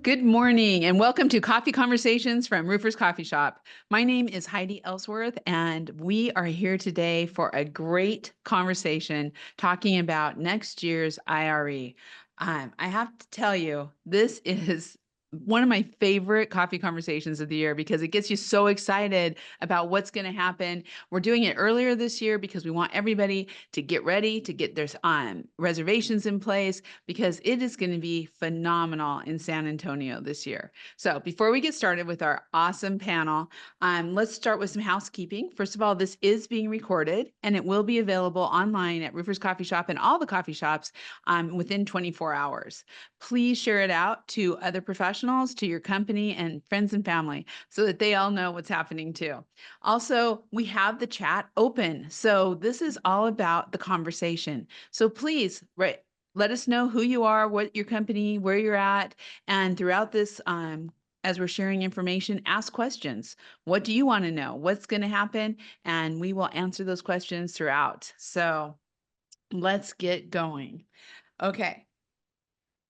Good morning and welcome to Coffee Conversations from Roofers Coffee Shop. My name is Heidi Ellsworth and we are here today for a great conversation talking about next year's IRE. I have to tell you, this is one of my favorite coffee conversations of the year because it gets you so excited about what's going to happen. We're doing it earlier this year because we want everybody to get ready to get their reservations in place because it is going to be phenomenal in San Antonio this year. So before we get started with our awesome panel, let's start with some housekeeping. First of all, this is being recorded and it will be available online at Roofers Coffee Shop and all the coffee shops within 24 hours. Please share it out to other professionals, to your company and friends and family so that they all know what's happening too. Also, we have the chat open. So this is all about the conversation. So please, let us know who you are, what your company, where you're at, and throughout this, as we're sharing information, ask questions. What do you want to know? What's going to happen? And we will answer those questions throughout. So let's get going. Okay.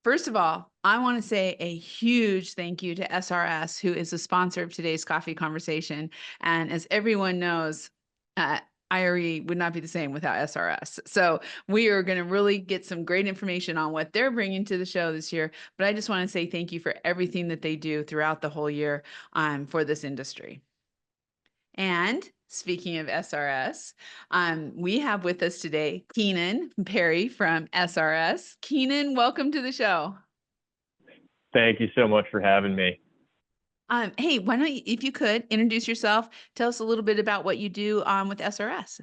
First of all, I want to say a huge thank you to SRS, who is the sponsor of today's coffee conversation. And as everyone knows, IRE would not be the same without SRS. So we are going to really get some great information on what they're bringing to the show this year. But I just want to say thank you for everything that they do throughout the whole year for this industry. And speaking of SRS, we have with us today Keenan Perry from SRS. Keenan, welcome to the show. Thank you so much for having me. Hey, why don't you, if you could, introduce yourself, tell us a little bit about what you do with SRS.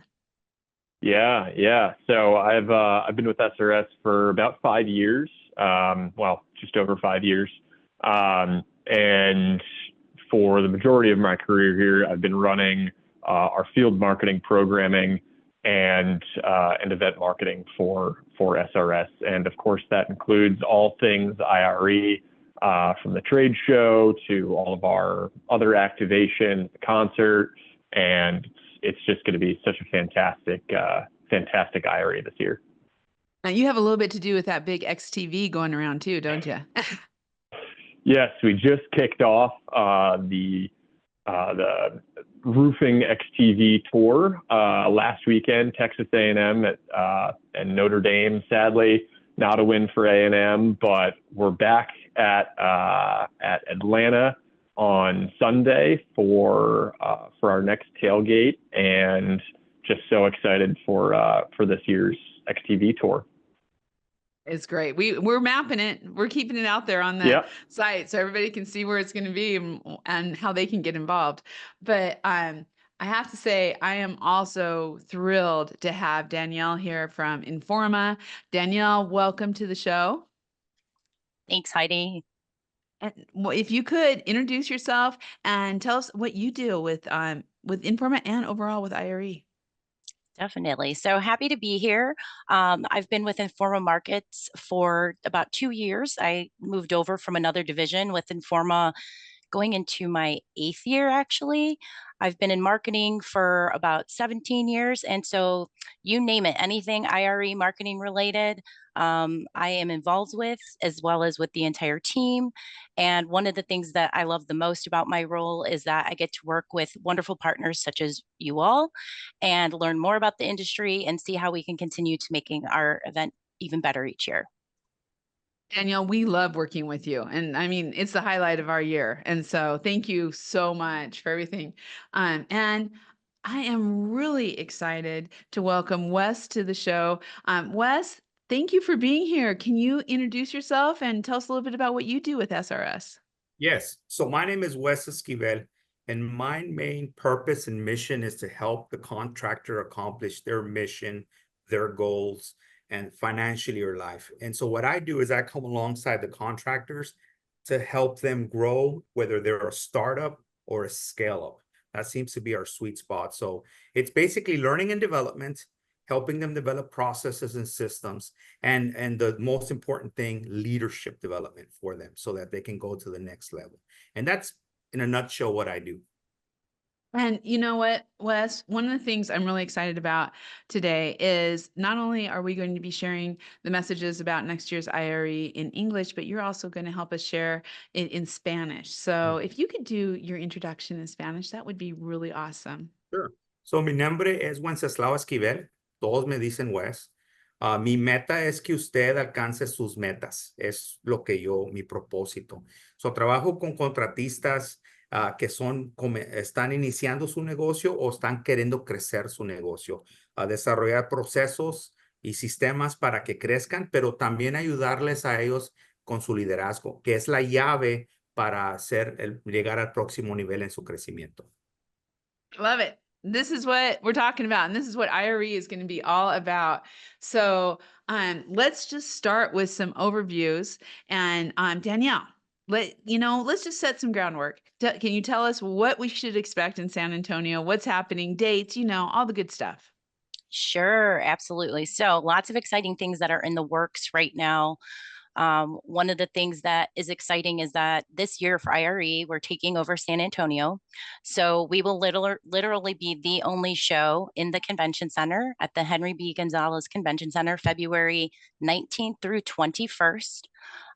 Yeah. So I've been with SRS for about 5 years. Well, just over 5 years. And for the majority of my career here, I've been running our field marketing programming and event marketing for SRS. And of course, that includes all things IRE, from the trade show to all of our other activations, the concert, and it's just going to be such a fantastic IRE this year. Now you have a little bit to do with that big XTV going around too, don't you? Yes, we just kicked off the roofing XTV tour last weekend. Texas A&M and Notre Dame, sadly, not a win for A&M, but we're back at Atlanta on Sunday for our next tailgate, and just so excited for this year's XTV tour. It's great. We're mapping it. We're keeping it out there on the site so everybody can see where it's going to be and how they can get involved. But I have to say, I am also thrilled to have Danielle here from Informa. Danielle, welcome to the show. Thanks, Heidi. And if you could introduce yourself and tell us what you do with Informa and overall with IRE. Definitely. So happy to be here. I've been with Informa Markets for about 2 years. I moved over from another division with Informa going into my 8th year, actually. I've been in marketing for about 17 years. And so you name it, anything IRE marketing related, I am involved with, as well as with the entire team. And one of the things that I love the most about my role is that I get to work with wonderful partners such as you all and learn more about the industry and see how we can continue to making our event even better each year. Danielle, we love working with you. And I mean, it's the highlight of our year. And so thank you so much for everything. And I am really excited to welcome Wes to the show. Wes, thank you for being here. Can you introduce yourself and tell us a little bit about what you do with SRS? Yes. So my name is Wes Esquivel, and my main purpose and mission is to help the contractor accomplish their mission, their goals, and financially your life. And so what I do is I come alongside the contractors to help them grow, whether they're a startup or a scale up. That seems to be our sweet spot. So it's basically learning and development, helping them develop processes and systems, and the most important thing, leadership development for them so that they can go to the next level. And that's in a nutshell what I do. And you know what, Wes? One of the things I'm really excited about today is not only are we going to be sharing the messages about next year's IRE in English, but you're also going to help us share it in Spanish. So if you could do your introduction in Spanish, that would be really awesome. Sure. So, mi nombre es Wenceslao Esquivel. Todos me dicen Wes. Mi meta es que usted alcance sus metas. Es lo que mi propósito. So, trabajo con contratistas que están iniciando su negocio o están queriendo crecer su negocio. Desarrollar procesos y sistemas para que crezcan, pero también ayudarles a ellos con su liderazgo, que es la llave para llegar al próximo nivel en su crecimiento. Love it. This is what we're talking about, and this is what IRE is going to be all about. So let's just start with some overviews. And Danielle, let's just set some groundwork. Can you tell us what we should expect in San Antonio? What's happening, dates, all the good stuff. Sure, absolutely. So lots of exciting things that are in the works right now. One of the things that is exciting is that this year for IRE, we're taking over San Antonio. So we will literally be the only show in the convention center at the Henry B. Gonzalez Convention Center, February 19th through 21st.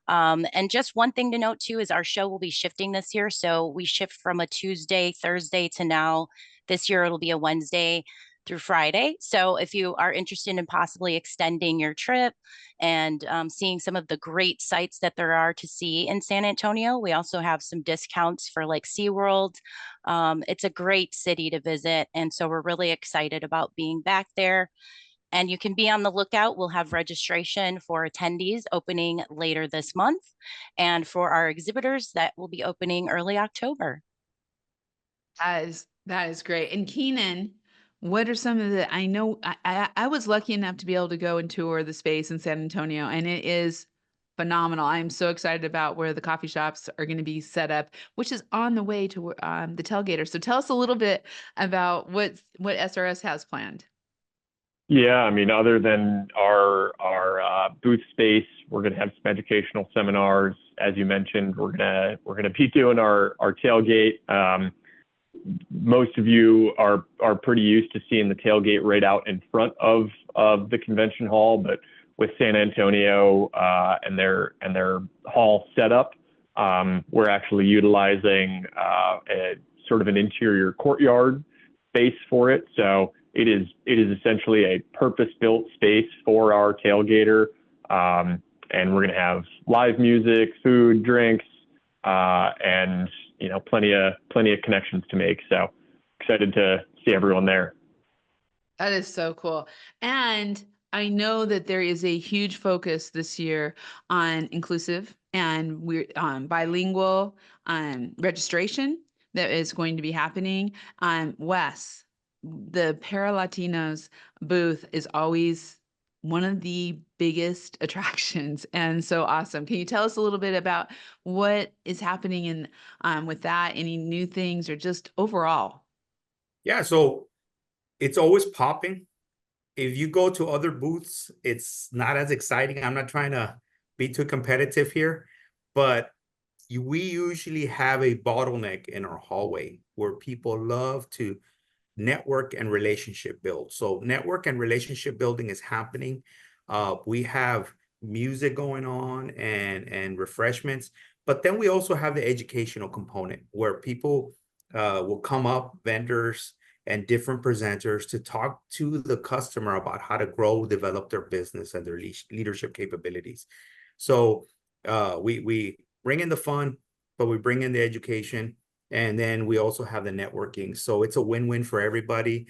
And just one thing to note too is our show will be shifting this year. So we shift from a Tuesday, Thursday to now this year it'll be a Wednesday through Friday. So if you are interested in possibly extending your trip and seeing some of the great sites that there are to see in San Antonio, we also have some discounts for like SeaWorld. It's a great city to visit. And so we're really excited about being back there. And you can be on the lookout. We'll have registration for attendees opening later this month. And for our exhibitors, that will be opening early October. That is great. And Keenan, what are some of I know I was lucky enough to be able to go and tour the space in San Antonio, and it is phenomenal. I'm so excited about where the coffee shops are going to be set up, which is on the way to the Tailgater. So tell us a little bit about what SRS has planned. Yeah, I mean, other than our booth space, we're going to have some educational seminars. As you mentioned, we're gonna be doing our tailgate. Most of you are pretty used to seeing the tailgate right out in front of the convention hall, but with San Antonio and their hall setup, we're actually utilizing a sort of an interior courtyard space for it. So it is essentially a purpose-built space for our tailgater, and we're going to have live music, food, drinks, and plenty of connections to make. So excited to see everyone there. That is so cool. And I know that there is a huge focus this year on inclusive and we're bilingual registration that is going to be happening. Wes, the Para-Latinos booth is always one of the biggest attractions and so awesome. Can you tell us a little bit about what is happening in with that? Any new things or just overall? Yeah, so it's always popping. If you go to other booths, it's not as exciting. I'm not trying to be too competitive here, but we usually have a bottleneck in our hallway where people love to network and relationship build. So network and relationship building is happening. We have music going on and refreshments, but then we also have the educational component where people will come up, vendors and different presenters to talk to the customer about how to grow, develop their business and their leadership capabilities. So we bring in the fun, but we bring in the education. And then we also have the networking. So it's a win-win for everybody.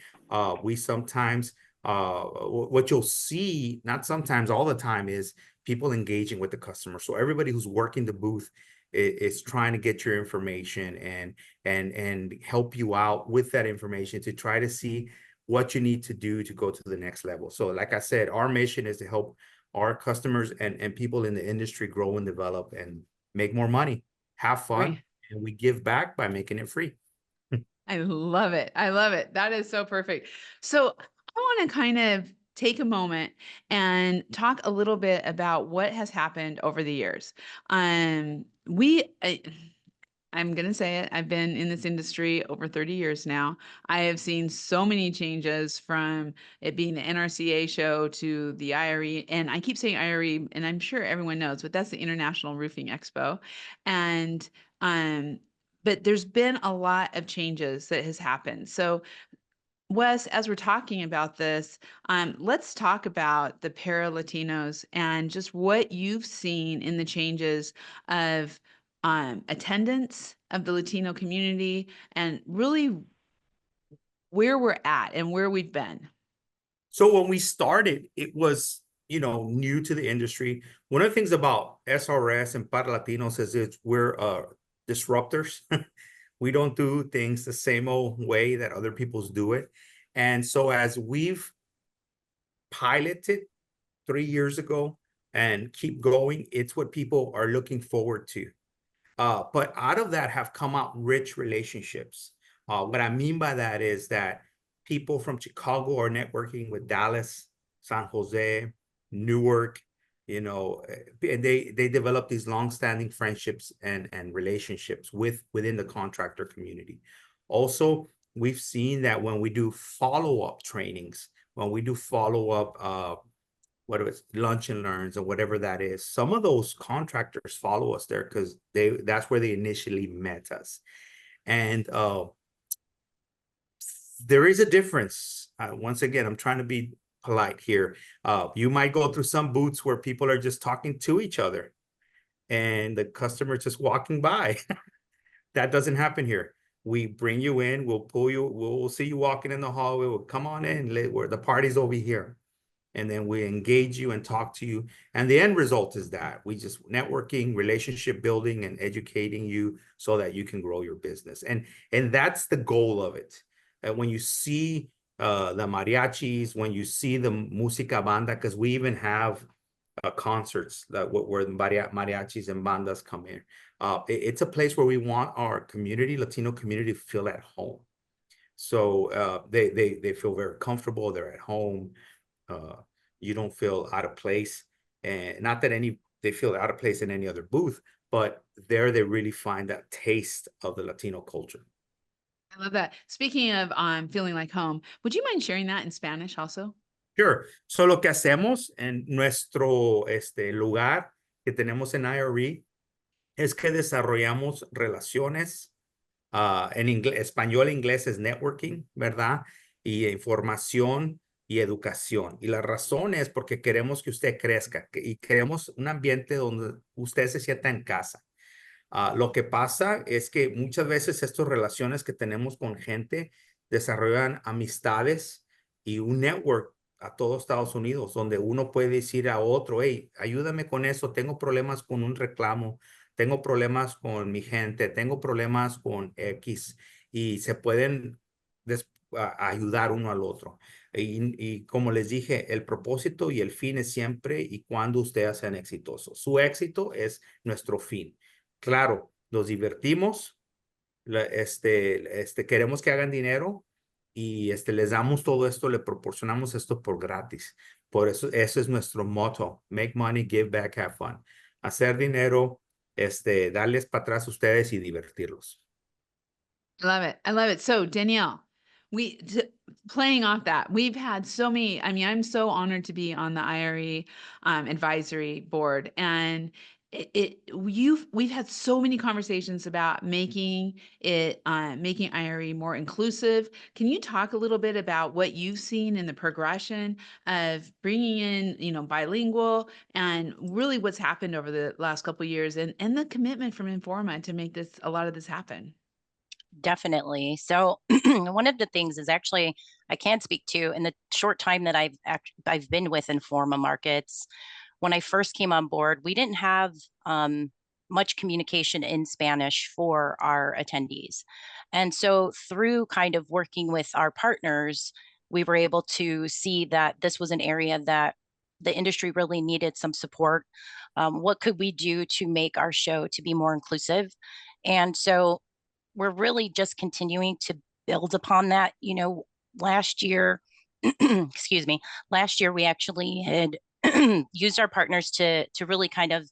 We sometimes, what you'll see, not sometimes, all the time, is people engaging with the customer. So everybody who's working the booth is trying to get your information and help you out with that information to try to see what you need to do to go to the next level. So like I said, our mission is to help our customers and people in the industry grow and develop and make more money, have fun. Right. And we give back by making it free. I love it. I love it. That is so perfect. So I want to kind of take a moment and talk a little bit about what has happened over the years. I'm going to say it. I've been in this industry over 30 years now. I have seen so many changes from it being the NRCA show to the IRE. And I keep saying IRE, and I'm sure everyone knows, but that's the International Roofing Expo. And, but there's been a lot of changes that has happened. So Wes, as we're talking about this, let's talk about the para-Latinos and just what you've seen in the changes of attendance of the Latino community and really where we're at and where we've been. So when we started, it was, new to the industry. One of the things about SRS and Para Latinos is we're disruptors. We don't do things the same old way that other people's do it. And so as we've piloted 3 years ago and keep going, it's what people are looking forward to. But out of that have come out rich relationships. What I mean by that is that people from Chicago are networking with Dallas, San Jose, Newark, and they develop these longstanding friendships and relationships within the contractor community. Also, we've seen that when we do follow-up trainings, when we do follow-up whether it's lunch and learns or whatever that is, some of those contractors follow us there because that's where they initially met us. And there is a difference. Once again, I'm trying to be polite here. You might go through some booths where people are just talking to each other and the customer just walking by. That doesn't happen here. We bring you in, we'll pull you, we'll see you walking in the hallway, we'll come on in, where the party's over here. And then we engage you and talk to you. And the end result is that we just networking, relationship building, and educating you so that you can grow your business. And that's the goal of it. When you see the mariachis, when you see the música banda, because we even have concerts where mariachis and bandas come in. It's a place where we want our community, Latino community, to feel at home. So they feel very comfortable. They're at home. You don't feel out of place, and not that they feel out of place in any other booth, but there they really find that taste of the Latino culture. I love that. Speaking of feeling like home, would you mind sharing that in Spanish also? Sure. So lo que hacemos en nuestro lugar que tenemos en IRE es que desarrollamos relaciones en español e inglés es networking, ¿verdad? Y información y educación. Y la razón es porque queremos que usted crezca y queremos un ambiente donde usted se sienta en casa. Lo que pasa es que muchas veces estas relaciones que tenemos con gente desarrollan amistades y un network a todo Estados Unidos, donde uno puede decir a otro, hey, ayúdame con eso, tengo problemas con un reclamo, tengo problemas con mi gente, tengo problemas con X, y se pueden ayudar uno al otro. Y como les dije, el propósito y el fin es siempre y cuando ustedes sean exitosos. Su éxito es nuestro fin. Claro, nos divertimos, queremos que hagan dinero y les damos todo esto, le proporcionamos esto por gratis. Por eso, ese es nuestro motto: make money, give back, have fun. Hacer dinero, darles para atrás a ustedes y divertirlos. I love it. I love it. So Danielle, playing off that, we've had so many, I mean, I'm so honored to be on the IRE advisory board, and we've had so many conversations about making IRE more inclusive. Can you talk a little bit about what you've seen in the progression of bringing in, bilingual, and really what's happened over the last couple of years, and the commitment from Informa to make a lot of this happen? Definitely. So one of the things is actually I can't speak to in the short time that I've been with Informa Markets. When I first came on board, we didn't have much communication in Spanish for our attendees. And so through kind of working with our partners, we were able to see that this was an area that the industry really needed some support. What could we do to make our show to be more inclusive? And so we're really just continuing to build upon that. Last year, last year we actually had used our partners to really kind of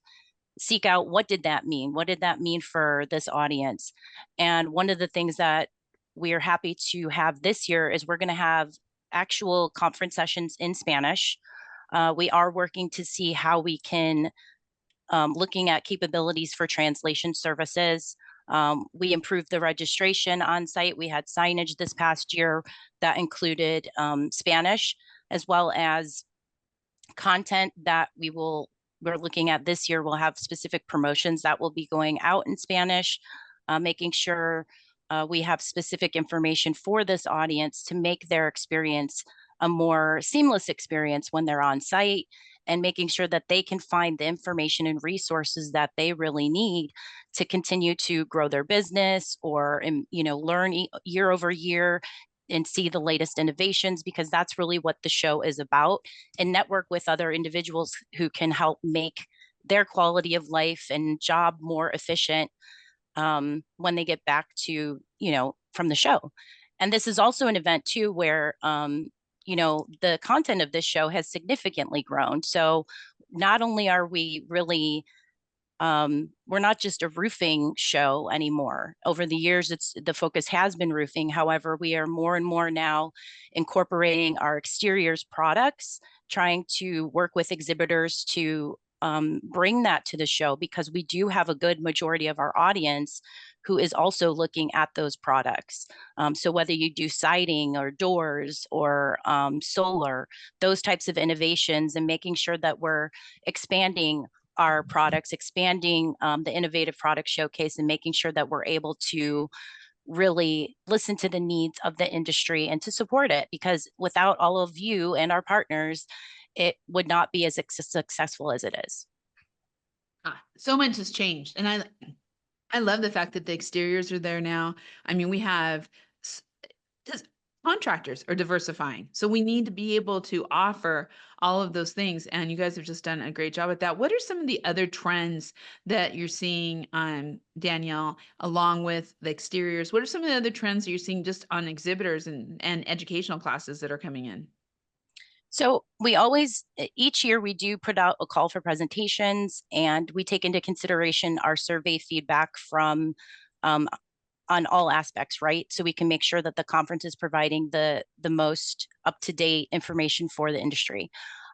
seek out, what did that mean? What did that mean for this audience? And one of the things that we are happy to have this year is we're going to have actual conference sessions in Spanish. We are working to see how we can, looking at capabilities for translation services. We improved the registration on site. We had signage this past year that included Spanish, as well as content that we're looking at this year. We'll have specific promotions that will be going out in Spanish, making sure we have specific information for this audience to make their experience a more seamless experience when they're on site, and making sure that they can find the information and resources that they really need to continue to grow their business, or learn year over year and see the latest innovations, because that's really what the show is about, and network with other individuals who can help make their quality of life and job more efficient when they get back to, from the show. And this is also an event too where, the content of this show has significantly grown. So not only are we really, we're not just a roofing show anymore. Over the years, the focus has been roofing. However, we are more and more now incorporating our exteriors products, trying to work with exhibitors to bring that to the show, because we do have a good majority of our audience who is also looking at those products. So whether you do siding or doors or solar, those types of innovations, and making sure that we're expanding our products, expanding the innovative product showcase, and making sure that we're able to really listen to the needs of the industry and to support it, because without all of you and our partners, it would not be as successful as it is. So much has changed. And I love the fact that the exteriors are there now. I mean, we have contractors are diversifying. So we need to be able to offer all of those things. And you guys have just done a great job at that. What are some of the other trends that you're seeing, Danielle, along with the exteriors? What are some of the other trends that you're seeing just on exhibitors and educational classes that are coming in? So we always, each year we do put out a call for presentations, and we take into consideration our survey feedback from on all aspects, right? So we can make sure that the conference is providing the most up-to-date information for the industry.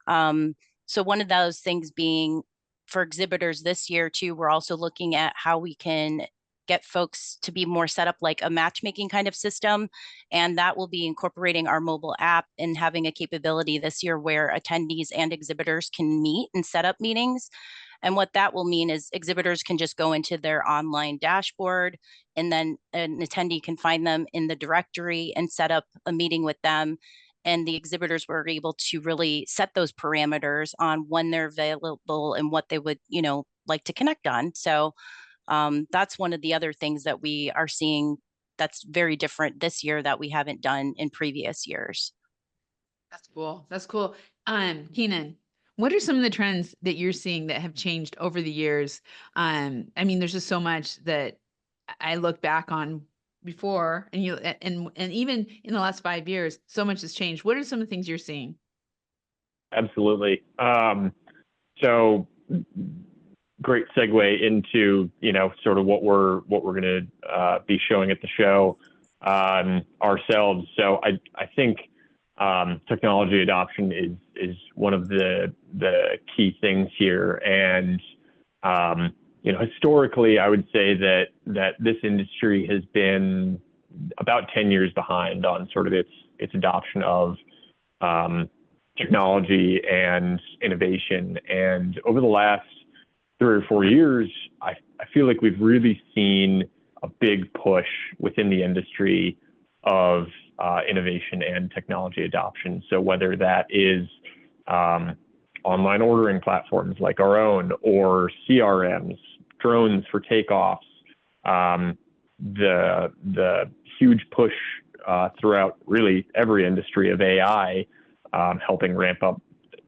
So one of those things being, for exhibitors this year too, we're also looking at how we can get folks to be more set up like a matchmaking kind of system. And that will be incorporating our mobile app and having a capability this year where attendees and exhibitors can meet and set up meetings. And what that will mean is exhibitors can just go into their online dashboard, and then an attendee can find them in the directory and set up a meeting with them. And the exhibitors were able to really set those parameters on when they're available and what they would, like to connect on. So that's one of the other things that we are seeing that's very different this year that we haven't done in previous years. That's cool. That's cool. Keenan, what are some of the trends that you're seeing that have changed over the years? I mean, there's just so much that I look back on before, and even in the last 5 years, so much has changed. What are some of the things you're seeing? Absolutely. So great segue into, sort of what we're going to be showing at the show ourselves. So I think technology adoption is one of the key things here. And, historically, I would say that this industry has been about 10 years behind on sort of its adoption of technology and innovation. And over the last 3 or 4 years, I feel like we've really seen a big push within the industry of innovation and technology adoption. So whether that is online ordering platforms like our own, or CRMs, drones for takeoffs, the huge push throughout really every industry of AI, helping ramp up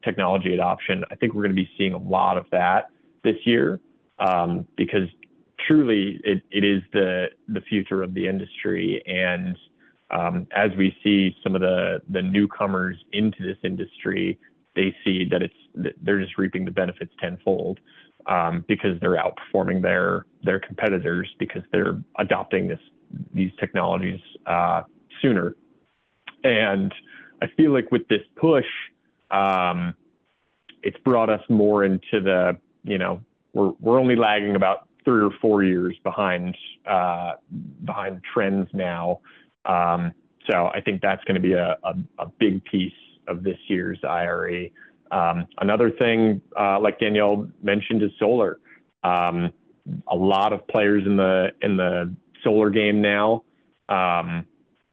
technology adoption. I think we're going to be seeing a lot of that this year, because truly it is the future of the industry. And as we see some of the newcomers into this industry, they see that they're just reaping the benefits tenfold. because they're outperforming their competitors because they're adopting these technologies sooner. And I feel like with this push, it's brought us more into the, we're only lagging about 3 or 4 years behind trends now. So I think that's going to be a big piece of this year's IRE. Another thing, like Danielle mentioned, is solar. A lot of players in the solar game now.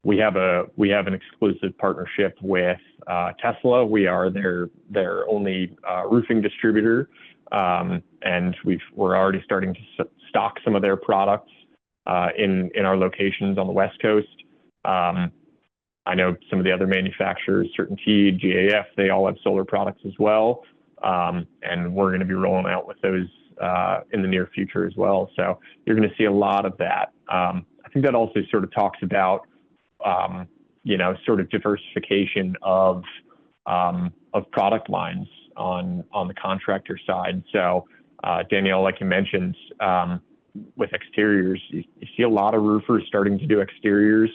We have an exclusive partnership with Tesla. We are their only roofing distributor, and we're already starting to stock some of their products in our locations on the West Coast. I know some of the other manufacturers, Certainty, GAF, they all have solar products as well, and we're going to be rolling out with those in the near future as well. So you're going to see a lot of that. I think that also sort of talks about sort of diversification of product lines on the contractor side. So Danielle, like you mentioned, with exteriors, you see a lot of roofers starting to do exteriors.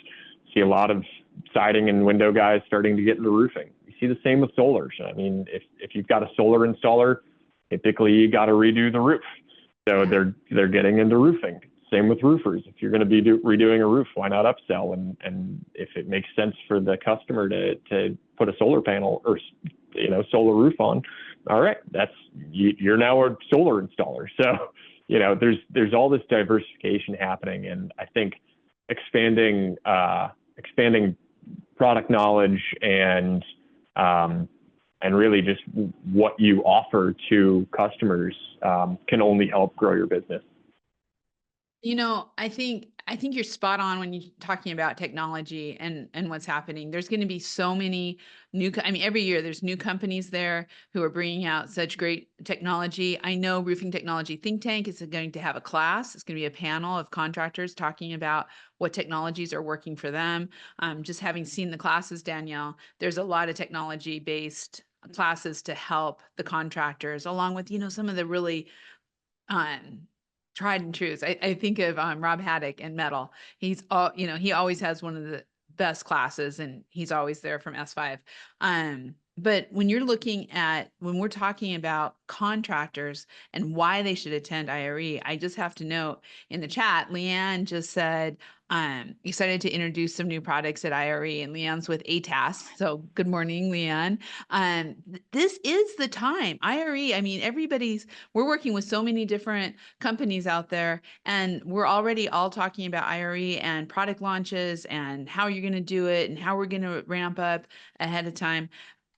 See a lot of siding and window guys starting to get into roofing. You see the same with solars. I mean, if you've got a solar installer, typically you got to redo the roof. So they're getting into roofing. Same with roofers. If you're going to be redoing a roof, why not upsell? And if it makes sense for the customer to put a solar panel or solar roof on, all right, you're now a solar installer. So there's all this diversification happening, and I think expanding product knowledge and really just what you offer to customers can only help grow your business. I think you're spot on when you're talking about technology and what's happening. There's going to be so many every year there's new companies there who are bringing out such great technology. I know Roofing Technology Think Tank is going to have a class. It's going to be a panel of contractors talking about what technologies are working for them. Just having seen the classes, Danielle, there's a lot of technology-based classes to help the contractors, along with, some of the really tried and true. I think of Rob Haddock and Metal. He always has one of the best classes, and he's always there from S5. But when we're talking about contractors and why they should attend IRE, I just have to note in the chat, Leanne just said, excited to introduce some new products at IRE, and Leanne's with ATAS. So good morning, Leanne. This is the time. IRE, we're working with so many different companies out there, and we're already all talking about IRE and product launches and how you're going to do it and how we're going to ramp up ahead of time.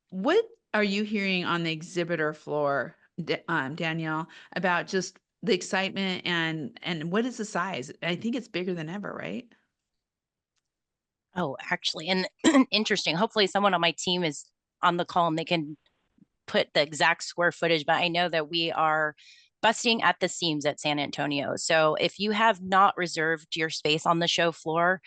What are you hearing on the exhibitor floor, Danielle, about just the excitement and what is the size? I think it's bigger than ever, right? Oh, actually, and interesting. Hopefully someone on my team is on the call and they can put the exact square footage, but I know that we are busting at the seams at San Antonio. So if you have not reserved your space on the show floor,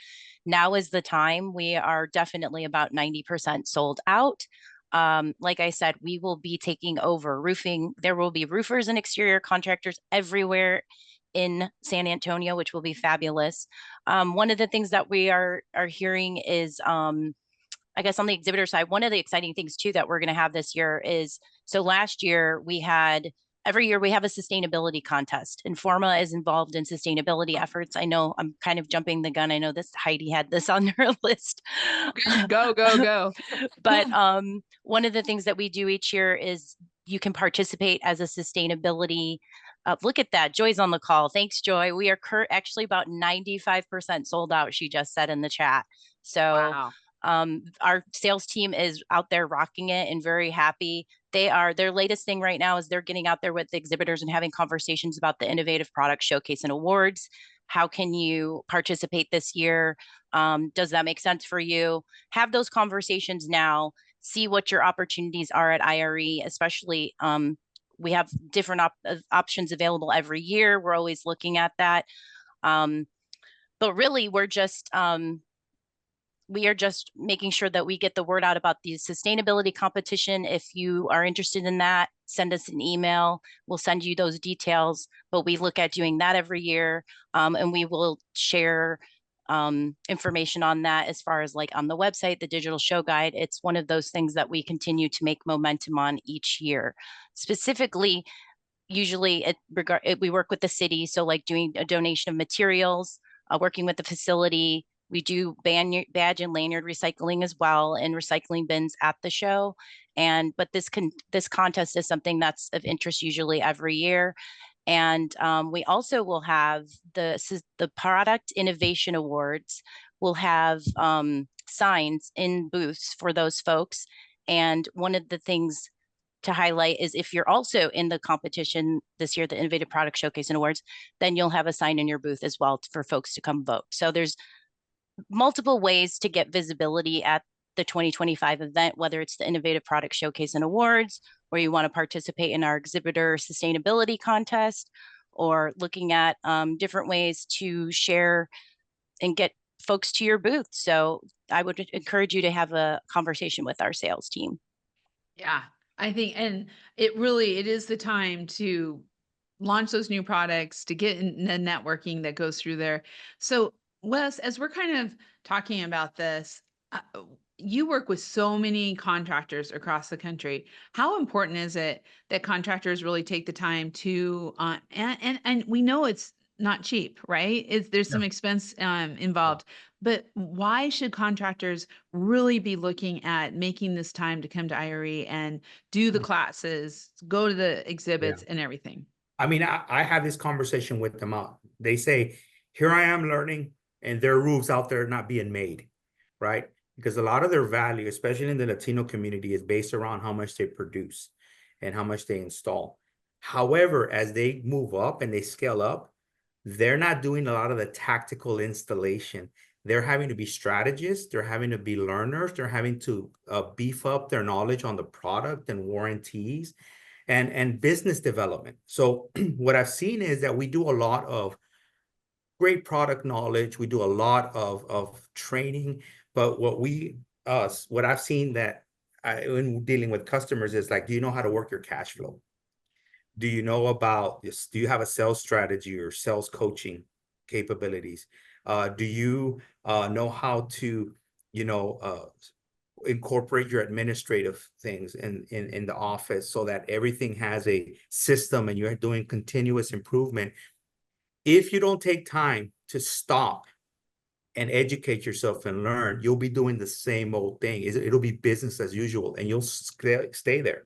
now is the time. We are definitely about 90% sold out. Like I said, we will be taking over roofing. There will be roofers and exterior contractors everywhere in San Antonio, which will be fabulous. One of the things that we are hearing is, I guess on the exhibitor side, one of the exciting things too that we're going to have this year is, so last year every year we have a sustainability contest. Informa is involved in sustainability efforts. I know I'm kind of jumping the gun. I know Heidi had this on her list. Go. But one of the things that we do each year is you can participate as a sustainability. Look at that. Joy's on the call. Thanks, Joy. We are actually about 95% sold out, she just said in the chat. So wow. Our sales team is out there rocking it and very happy. Their latest thing right now is they're getting out there with the exhibitors and having conversations about the innovative product showcase and awards. How can you participate this year? Does that make sense for you? Have those conversations now. See what your opportunities are at IRE, especially we have different options available every year. We're always looking at that. But really, we're just we are just making sure that we get the word out about the sustainability competition. If you are interested in that, send us an email. We'll send you those details, but we look at doing that every year. And we will share information on that as far as like on the website, the digital show guide. It's one of those things that we continue to make momentum on each year. Specifically, usually we work with the city. So like doing a donation of materials, working with the facility. We do badge and lanyard recycling as well, and recycling bins at the show. But this contest is something that's of interest usually every year. And we also will have the Product Innovation Awards. We'll have signs in booths for those folks. And one of the things to highlight is if you're also in the competition this year, the Innovative Product Showcase and Awards, then you'll have a sign in your booth as well for folks to come vote. So there's multiple ways to get visibility at the 2025 event, whether it's the Innovative Product Showcase and Awards, or you want to participate in our exhibitor sustainability contest, or looking at different ways to share and get folks to your booth. So I would encourage you to have a conversation with our sales team. Yeah, I think, and it is the time to launch those new products, to get in the networking that goes through there. So Wes, as we're kind of talking about this, you work with so many contractors across the country. How important is it that contractors really take the time to, and we know it's not cheap, right? There's some expense involved, but why should contractors really be looking at making this time to come to IRE and do the classes, go to the exhibits and everything? I mean, I have this conversation with them out. They say, here I am learning, and there are roofs out there not being made, right? Because a lot of their value, especially in the Latino community, is based around how much they produce and how much they install. However, as they move up and they scale up, they're not doing a lot of the tactical installation. They're having to be strategists. They're having to be learners. They're having to beef up their knowledge on the product and warranties and business development. So what I've seen is that we do a lot of great product knowledge. We do a lot of training, but what I've seen that in dealing with customers is like, do you know how to work your cash flow? Do you know about this? Do you have a sales strategy or sales coaching capabilities? Do you know how to, incorporate your administrative things in the office so that everything has a system and you're doing continuous improvement? If you don't take time to stop and educate yourself and learn, you'll be doing the same old thing. It'll be business as usual, and you'll stay there.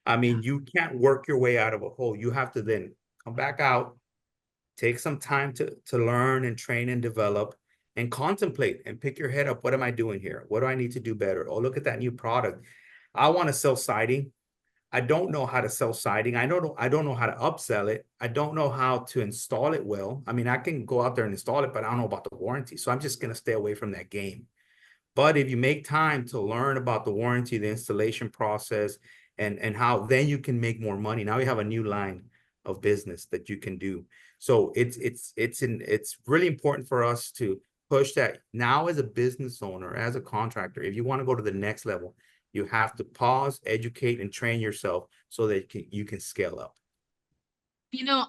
I mean, you can't work your way out of a hole. You have to then come back out, take some time to learn and train and develop and contemplate and pick your head up. What am I doing here? What do I need to do better? Oh, look at that new product. I want to sell siding. I don't know how to sell siding. I don't know how to upsell it. I don't know how to install it well. I mean, I can go out there and install it, but I don't know about the warranty. So I'm just going to stay away from that game. But if you make time to learn about the warranty, the installation process, and how then you can make more money. Now you have a new line of business that you can do. So it's really important for us to push that now as a business owner, as a contractor. If you want to go to the next level, you have to pause, educate, and train yourself so that you can scale up.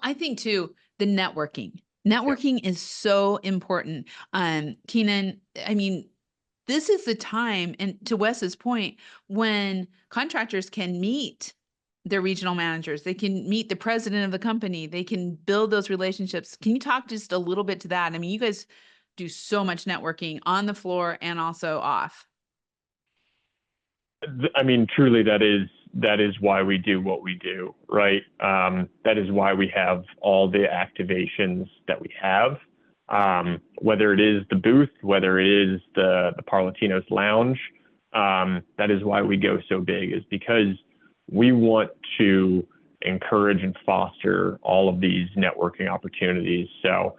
I think too, the networking is so important. Keenan, I mean, this is the time, and to Wes's point, when contractors can meet their regional managers, they can meet the president of the company, they can build those relationships. Can you talk just a little bit to that? I mean, you guys do so much networking on the floor and also off. I mean, truly, that is why we do what we do, right? That is why we have all the activations that we have. Whether it is the booth, whether it is the Parlatinos Lounge, that is why we go so big, is because we want to encourage and foster all of these networking opportunities. So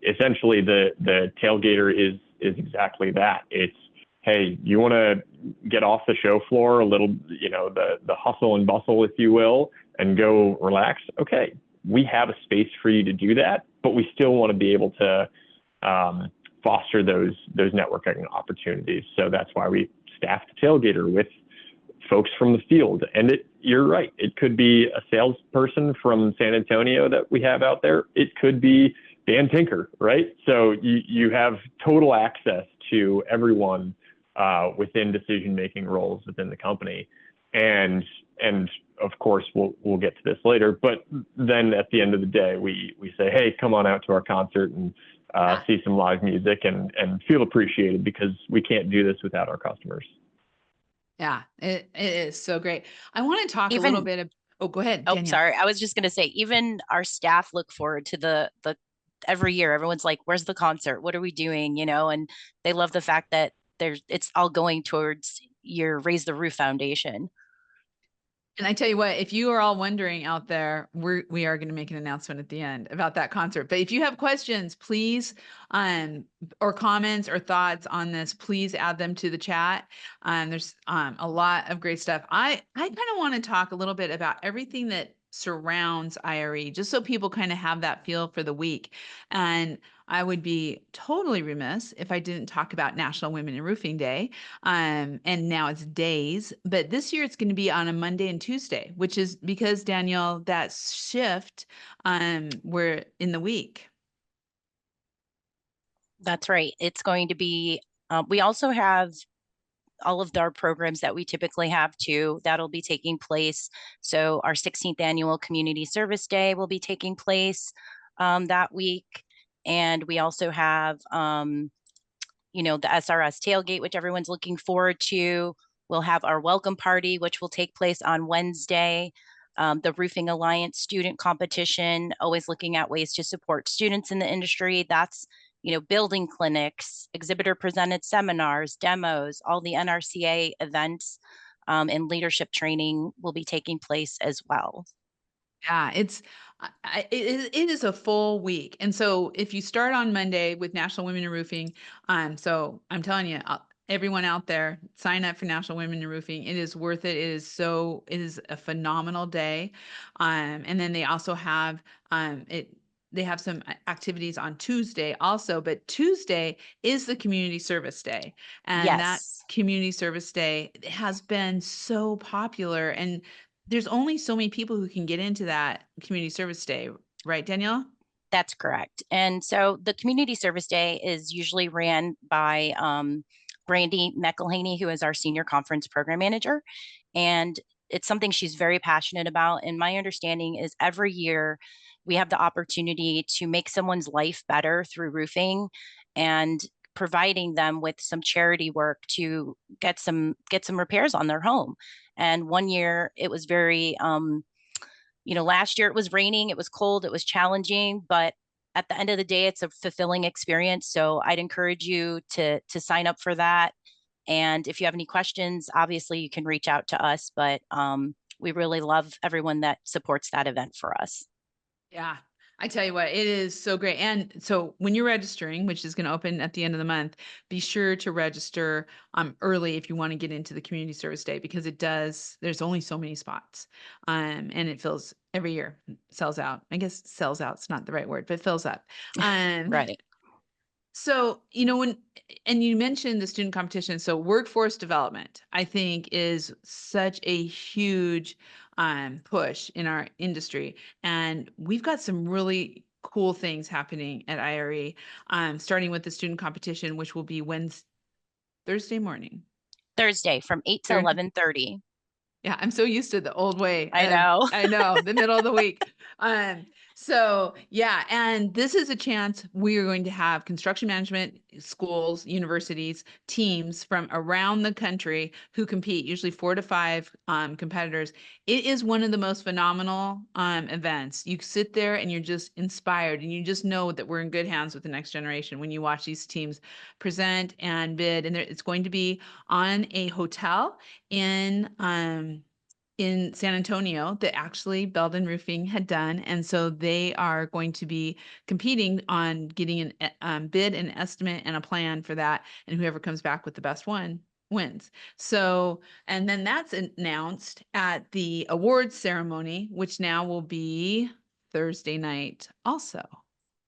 essentially, the tailgater is exactly that. It's, hey, you want to get off the show floor a little, the hustle and bustle, if you will, and go relax. Okay, we have a space for you to do that, but we still want to be able to foster those networking opportunities. So that's why we staffed the tailgater with folks from the field. And you're right, it could be a salesperson from San Antonio that we have out there. It could be Dan Tinker, right? So you have total access to everyone within decision-making roles within the company. And of course, we'll get to this later, but then at the end of the day, we say, hey, come on out to our concert and see some live music and feel appreciated, because we can't do this without our customers. Yeah, it is so great. I want to talk a little bit of, oh, go ahead, Oh, Danielle. sorry. I was just going to say, even our staff look forward to the every year. Everyone's like, where's the concert? What are we doing? You know, and they love the fact that it's all going towards your Raise the Roof Foundation. And I tell you what, if you are all wondering out there, we are going to make an announcement at the end about that concert. But if you have questions, please, or comments or thoughts on this, please add them to the chat. There's a lot of great stuff. I kind of want to talk a little bit about everything that surrounds IRE, just so people kind of have that feel for the week. And I would be totally remiss if I didn't talk about National Women in Roofing Day. And now it's days, but this year it's going to be on a Monday and Tuesday, which is because, Danielle, that shift, we're in the week. That's right. It's going to be, we also have all of our programs that we typically have too, that'll be taking place. So our 16th annual Community Service Day will be taking place that week. And we also have, you know, the SRS tailgate, which everyone's looking forward to. We'll have our welcome party, which will take place on Wednesday. The Roofing Alliance student competition, always looking at ways to support students in the industry. That's, you know, building clinics, exhibitor presented seminars, demos, all the NRCA events and leadership training will be taking place as well. Yeah, it is a full week. And so if you start on Monday with National Women in Roofing, so I'm telling you, everyone out there, sign up for National Women in Roofing. It is worth it. It is a phenomenal day. And then they also have they have some activities on Tuesday also, but Tuesday is the Community Service Day. And that Community Service Day has been so popular, and there's only so many people who can get into that Community Service Day, right, Danielle? That's correct. And so the Community Service Day is usually ran by Brandy McElhaney, who is our Senior Conference Program Manager. And it's something she's very passionate about. And my understanding is every year we have the opportunity to make someone's life better through roofing and providing them with some charity work to get some repairs on their home. And one year it was very, you know, last year it was raining, it was cold, it was challenging, but at the end of the day, it's a fulfilling experience. So I'd encourage you to sign up for that. And if you have any questions, obviously you can reach out to us, but we really love everyone that supports that event for us. Yeah, I tell you what, it is so great. And so when you're registering, which is going to open at the end of the month, be sure to register early if you want to get into the Community Service Day, because there's only so many spots. And it fills every year, sells out. I guess sells out's not the right word, but fills up. Right. So, you know, and you mentioned the student competition. So workforce development, I think, is such a huge push in our industry. And we've got some really cool things happening at IRE, starting with the student competition, which will be Thursday morning. Thursday from 8 to 11:30. Yeah, I'm so used to the old way. I know. I know, the middle of the week. So yeah, and this is a chance we are going to have construction management schools, universities, teams from around the country who compete, usually 4 to 5 competitors. It is one of the most phenomenal events. You sit there and you're just inspired, and you just know that we're in good hands with the next generation when you watch these teams present and bid. And it's going to be on a hotel in San Antonio that actually Belden Roofing had done. And so they are going to be competing on getting an bid, an estimate, and a plan for that. And whoever comes back with the best one wins. So, and then that's announced at the awards ceremony, which now will be Thursday night also.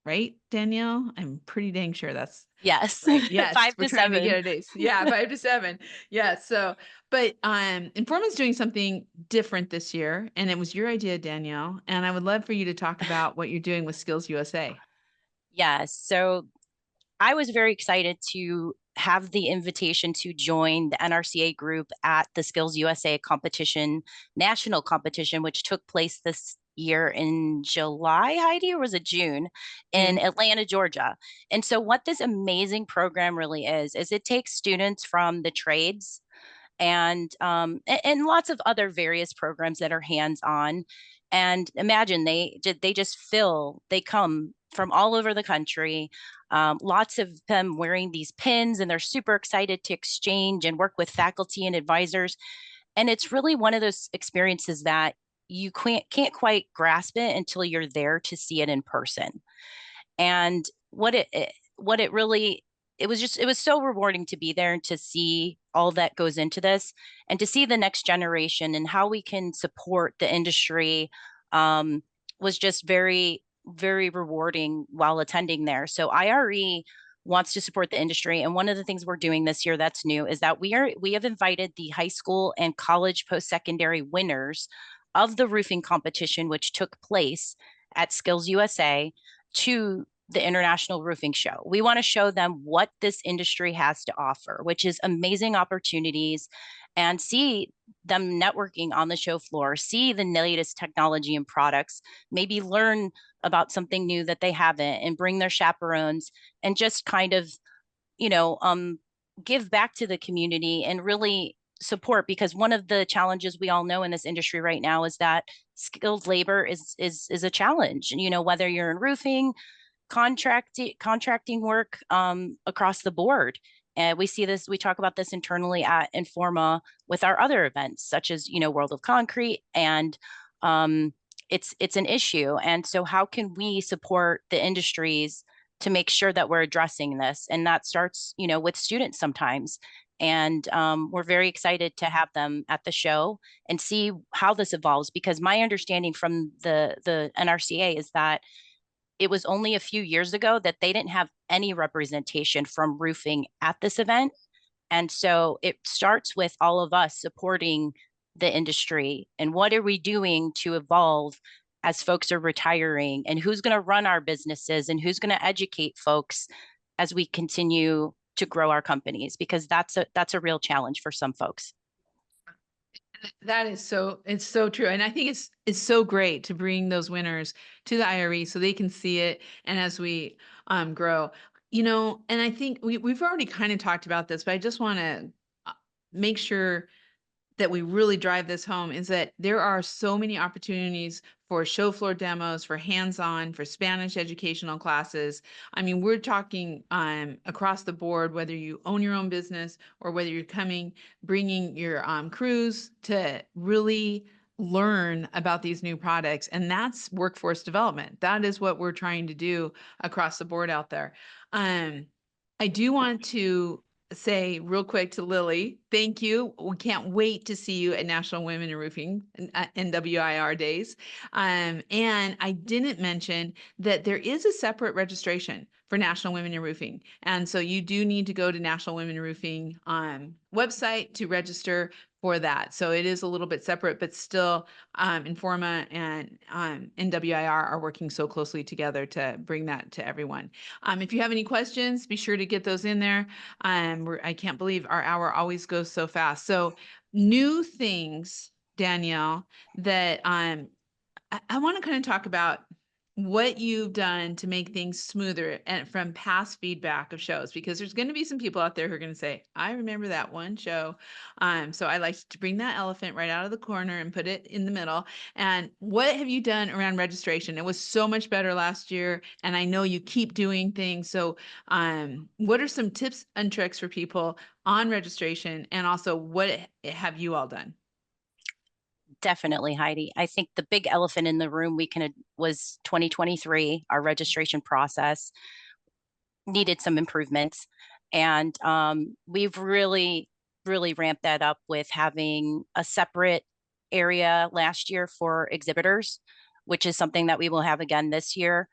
right, Danielle? I'm pretty dang sure that's Yes. right. Yes, 5 we're to trying to 7. get our days. Yeah, 5 to 7. Yeah. So, but Informa's doing something different this year, and it was your idea, Danielle. And I would love for you to talk about what you're doing with Skills USA. Yes. So I was very excited to have the invitation to join the NRCA group at the Skills USA competition, national competition, which took place this year in July, Heidi, or was it June, in June. Atlanta, Georgia. And so what this amazing program really is it takes students from the trades and lots of other various programs that are hands-on. And imagine they come from all over the country. Lots of them wearing these pins, and they're super excited to exchange and work with faculty and advisors. And it's really one of those experiences that you can't quite grasp it until you're there to see it in person. And what it really it was so rewarding to be there and to see all that goes into this, and to see the next generation and how we can support the industry um, was just very rewarding while attending there. So IRE wants to support the industry, and one of the things we're doing this year that's new is that we have invited the high school and college post-secondary winners of the roofing competition, which took place at Skills USA, to the International Roofing Show. We want to show them what this industry has to offer, which is amazing opportunities, and see them networking on the show floor, see the latest technology and products, maybe learn about something new that they haven't, and bring their chaperones, and just kind of, you know, give back to the community and really support, because one of the challenges we all know in this industry right now is that skilled labor is a challenge. You know, whether you're in roofing, contracting work, across the board. And we talk about this internally at Informa with our other events, such as, you know, World of Concrete, and it's an issue. And so how can we support the industries to make sure that we're addressing this? And that starts, you know, with students sometimes. And we're very excited to have them at the show and see how this evolves, because my understanding from the NRCA is that it was only a few years ago that they didn't have any representation from roofing at this event. And so it starts with all of us supporting the industry, and what are we doing to evolve as folks are retiring, and who's going to run our businesses, and who's going to educate folks as we continue to grow our companies, because that's a real challenge for some folks. That is it's so true. And I think it's so great to bring those winners to the IRE so they can see it. And as we grow, you know, and I think we've already kind of talked about this, but I just want to make sure that we really drive this home, is that there are so many opportunities for show floor demos, for hands-on, for Spanish educational classes. I mean, we're talking across the board, whether you own your own business or whether you're bringing your crews to really learn about these new products. And that's workforce development. That is what we're trying to do across the board out there. I do want to say real quick to Lily, thank you. We can't wait to see you at National Women in Roofing NWIR days. And I didn't mention that there is a separate registration for National Women in Roofing. And so you do need to go to National Women in Roofing website to register for that. So it is a little bit separate, but still Informa and NWIR are working so closely together to bring that to everyone. If you have any questions, be sure to get those in there. I can't believe our hour always goes so fast. So new things, Danielle, that I want to kind of talk about what you've done to make things smoother and from past feedback of shows, because there's going to be some people out there who are going to say, I remember that one show. So I like to bring that elephant right out of the corner and put it in the middle. And what have you done around registration? It was so much better last year, and I know you keep doing things. So what are some tips and tricks for people on registration? And also, what have you all done? Definitely, Heidi. I think the big elephant in the room was 2023. Our registration process needed some improvements, and we've really ramped that up with having a separate area last year for exhibitors, which is something that we will have again this year.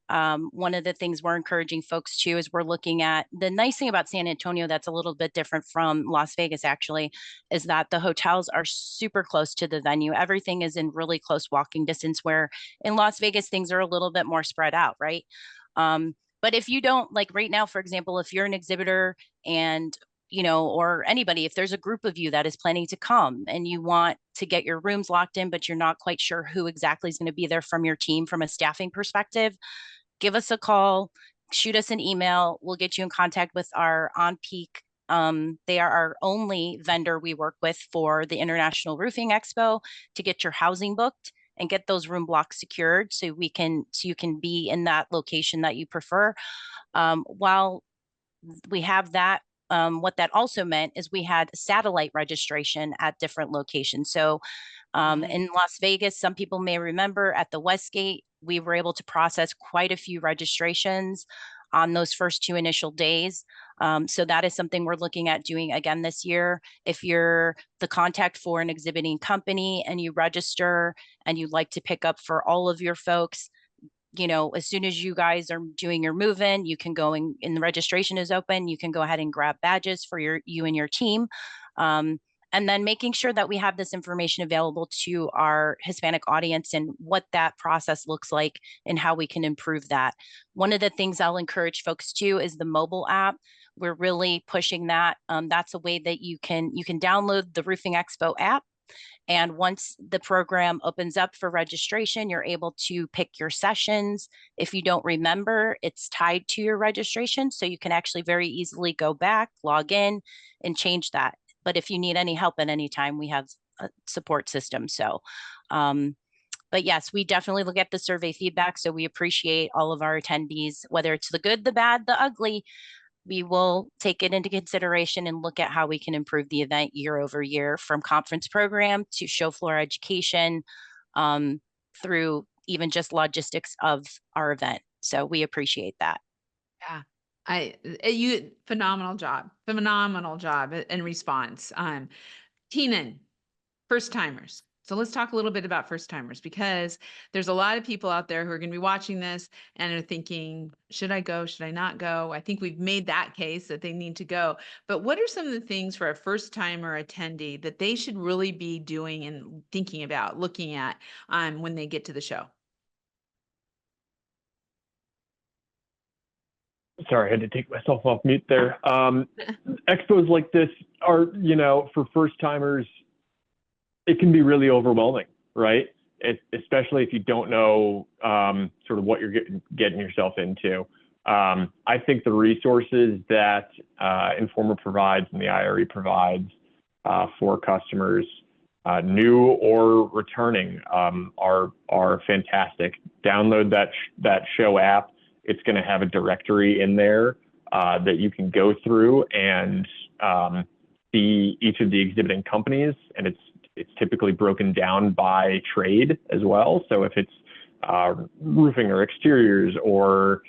One of the things we're encouraging folks to is we're looking at the nice thing about San Antonio that's a little bit different from Las Vegas actually is that the hotels are super close to the venue. Everything is in really close walking distance, where in Las Vegas things are a little bit more spread out, right? But if you don't, like right now, for example, if you're an exhibitor and or anybody, if there's a group of you that is planning to come and you want to get your rooms locked in, but you're not quite sure who exactly is going to be there from your team from a staffing perspective, give us a call, shoot us an email. We'll get you in contact with our On Peak. They are our only vendor we work with for the International Roofing Expo to get your housing booked and get those room blocks secured so you can be in that location that you prefer. While we have that, what that also meant is we had satellite registration at different locations. So in Las Vegas, some people may remember at the Westgate, we were able to process quite a few registrations on those first 2 initial days. So that is something we're looking at doing again this year. If you're the contact for an exhibiting company and you register and you'd like to pick up for all of your folks, as soon as you guys are doing your move-in, you can go and the registration is open. You can go ahead and grab badges for you and your team. And then making sure that we have this information available to our Hispanic audience and what that process looks like and how we can improve that. One of the things I'll encourage folks to is the mobile app. We're really pushing that. That's a way that you can download the Roofing Expo app. And once the program opens up for registration, you're able to pick your sessions. If you don't remember, it's tied to your registration. So you can actually very easily go back, log in, and change that. But if you need any help at any time, we have a support system. So, but yes, we definitely look at the survey feedback. So we appreciate all of our attendees, whether it's the good, the bad, the ugly. We will take it into consideration and look at how we can improve the event year over year, from conference program to show floor education, through even just logistics of our event. So we appreciate that. Yeah. Phenomenal job in response. Keenan, first timers. So let's talk a little bit about first timers, because there's a lot of people out there who are going to be watching this and are thinking, should I go? Should I not go? I think we've made that case that they need to go. But what are some of the things for a first timer attendee that they should really be doing and thinking about, looking at when they get to the show? Sorry, I had to take myself off mute there. Expos like this are, for first timers, it can be really overwhelming, right? Especially if you don't know sort of what you're getting yourself into. I think the resources that Informa provides and the IRE provides for customers, new or returning, are fantastic. Download that show app. It's going to have a directory in there that you can go through and see each of the exhibiting companies, and it's typically broken down by trade as well. So if it's roofing or exteriors, or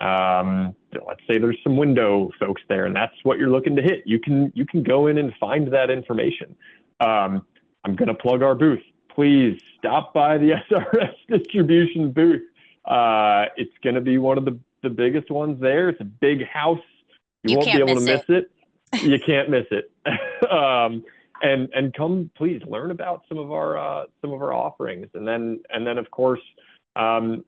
let's say there's some window folks there and that's what you're looking to hit, you can go in and find that information. I'm going to plug our booth. Please stop by the SRS distribution booth. It's going to be one of the biggest ones there. It's a big house. You won't be able to miss it. You can't miss it. And come, please learn about some of our offerings, and then of course, you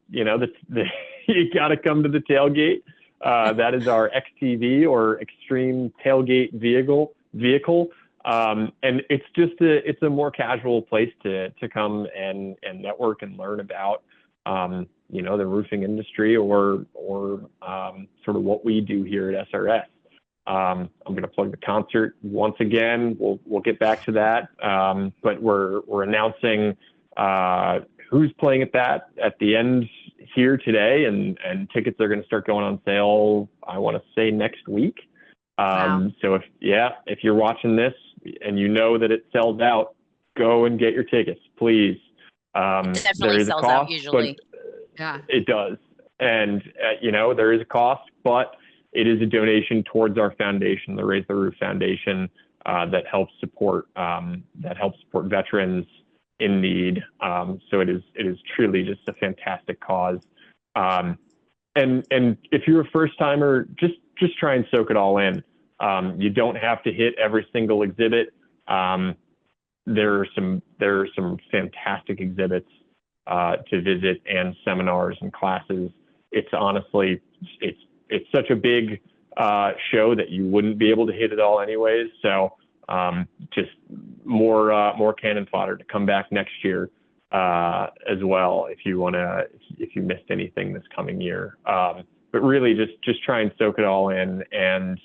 got to come to the tailgate. That is our XTV, or Extreme Tailgate Vehicle, and it's a more casual place to come and network and learn about the roofing industry, or sort of what we do here at SRS. I'm going to plug the concert once again. We'll get back to that, but we're announcing who's playing at the end here today, and tickets are going to start going on sale, I want to say, next week. Wow. So if you're watching this and you know that it sells out, go and get your tickets, please. It definitely there is sells a cost, out usually. Yeah, it does, and there is a cost, but it is a donation towards our foundation, the Raise the Roof Foundation, that helps support veterans in need. So it is truly just a fantastic cause. And if you're a first timer, just try and soak it all in. You don't have to hit every single exhibit. There are some fantastic exhibits to visit, and seminars and classes. It's honestly, it's such a big show that you wouldn't be able to hit it all anyways. So just more cannon fodder to come back next year as well if you missed anything this coming year. But really just try and soak it all in and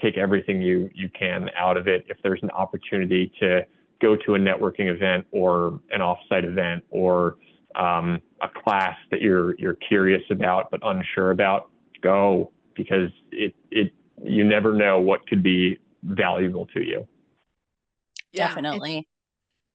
take everything you can out of it. If there's an opportunity to go to a networking event or an offsite event or a class that you're curious about but unsure about, go, because you never know what could be valuable to you. Yeah, Definitely.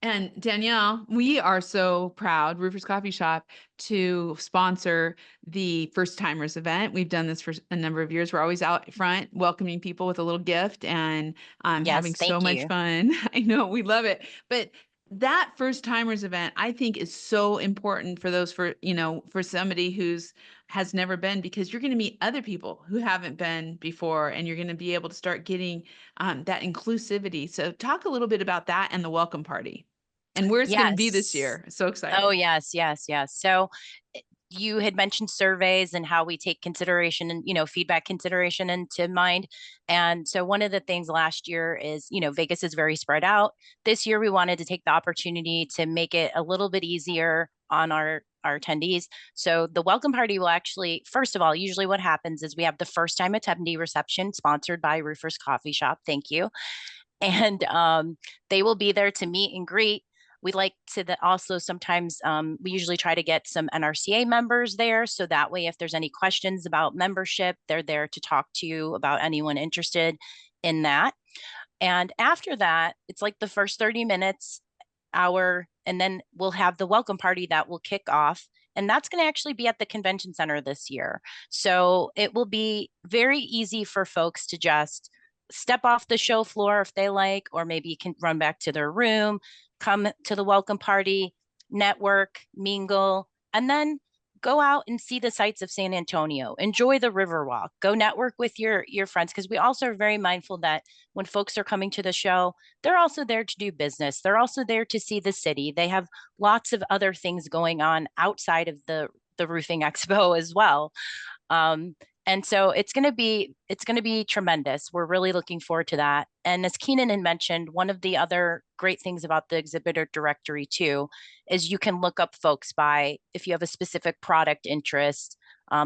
And Danielle, we are so proud, Roofers Coffee Shop, to sponsor the First Timers event. We've done this for a number of years. We're always out front welcoming people with a little gift and having Yes, so thank much you. fun. I know, we love it. But that First Timers event, I think, is so important for those for somebody has never been, because you're going to meet other people who haven't been before, and you're going to be able to start getting that inclusivity. So talk a little bit about that and the welcome party. And where it's going to be this Yes. year. So excited. Oh, yes, yes, yes. So you had mentioned surveys and how we take consideration and, feedback consideration into mind. And so one of the things last year is, Vegas is very spread out. This year, we wanted to take the opportunity to make it a little bit easier on our attendees. So the welcome party will actually, first of all, usually what happens is we have the first time attendee reception sponsored by Roofers Coffee Shop. Thank you. And they will be there to meet and greet. We like to also sometimes we usually try to get some NRCA members there. So that way, if there's any questions about membership, they're there to talk to you about anyone interested in that. And after that, it's like the first 30 minutes, hour, and then we'll have the welcome party that will kick off. And that's going to actually be at the convention center this year. So it will be very easy for folks to just step off the show floor if they like, or maybe you can run back to their room, come to the welcome party, network, mingle, and then go out and see the sights of San Antonio. Enjoy the Riverwalk. Go network with your friends, because we also are very mindful that when folks are coming to the show, they're also there to do business. They're also there to see the city. They have lots of other things going on outside of the roofing expo as well. And so it's going to be tremendous. We're really looking forward to that. And as Keenan had mentioned, one of the other great things about the exhibitor directory too is you can look up folks by if you have a specific product interest.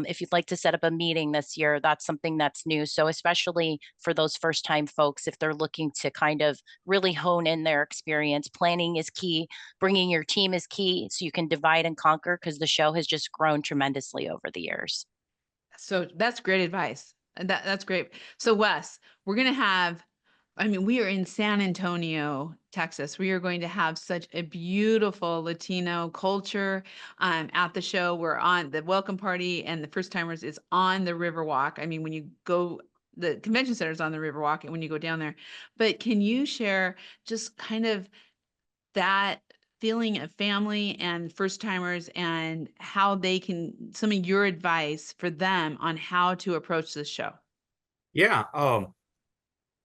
If you'd like to set up a meeting this year, that's something that's new. So especially for those first time folks, if they're looking to kind of really hone in their experience, planning is key. Bringing your team is key, so you can divide and conquer, because the show has just grown tremendously over the years. So that's great advice. And that's great. So Wes, we're going to have, we are in San Antonio, Texas. We are going to have such a beautiful Latino culture at the show. We're on the welcome party, and the first timers is on the Riverwalk. When you go, the convention center is on the Riverwalk, and when you go down there, but can you share just kind of that feeling of family and first timers, and how they can, some of your advice for them on how to approach this show? Yeah.